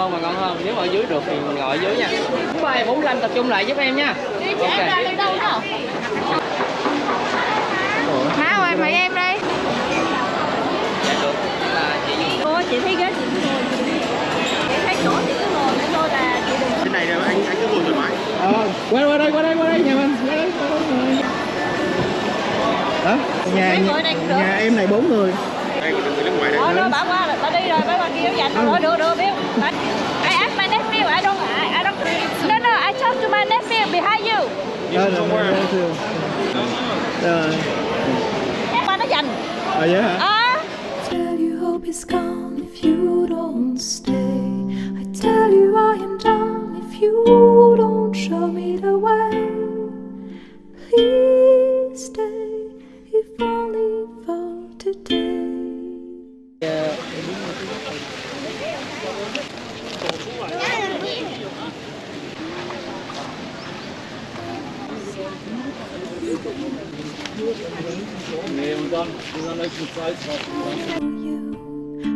hơn mà ngon hơn. Nếu mà ở dưới được thì mình gọi ở dưới nha. 43 45 tập trung lại giúp em nha. Ok. Má ơi, mời em đây. Dạ được. Là chị dùng. Cô chị thấy ghế chị cứ ngồi. Chị thấy chỗ chị cứ ngồi nữa thôi là chị đừng. Cái này là anh cứ ngồi thoải mái. Qua đây nhà mình. Đó, nhà em này 4 người. Đây có người nước ngoài đây. Nó bảo qua là ta đi rồi, mấy bà kia dành rồi, được biết. I asked my nephew, I don't. No, I talked to my nephew behind you. Qua nó dành. Vậy hả? Tell you hope is gone if you don't stay. I tell you I am done if you don't show me the way. Please stay if only for today. You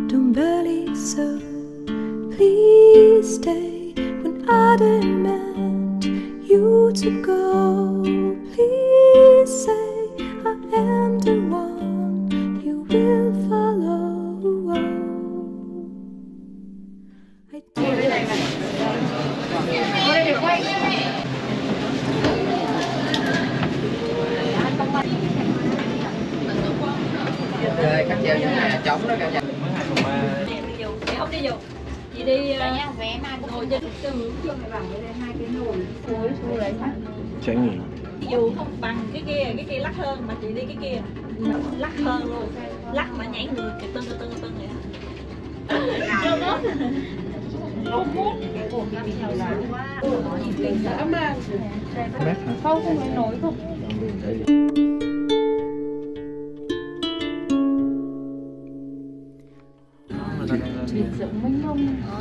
don't believe so. Please stay when I demand you to go. Please say I am the one you will follow. Cắt treo những nhà trống đó cả nhà. Chị không đi dù. Chị đi ngồi trên cái hướng dương này bằng đây hai cái nồi xôi lại sẵn. Trải nghiệm. Dù không bằng cái kia lắc hơn mà chị đi cái kia lắc hơn luôn. Lắc mà nhảy người cái tưng vậy. Chưa hết. Không muốn. Không phải nổi không.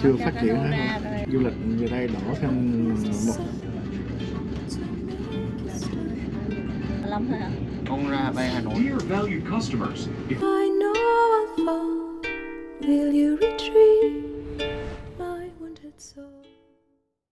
Chưa phát triển hết. Du lịch về đây đổ thêm một Lắm hả? Con ra bay Hà Nội. I know I'll fall. Will you retrieve my wounded soul?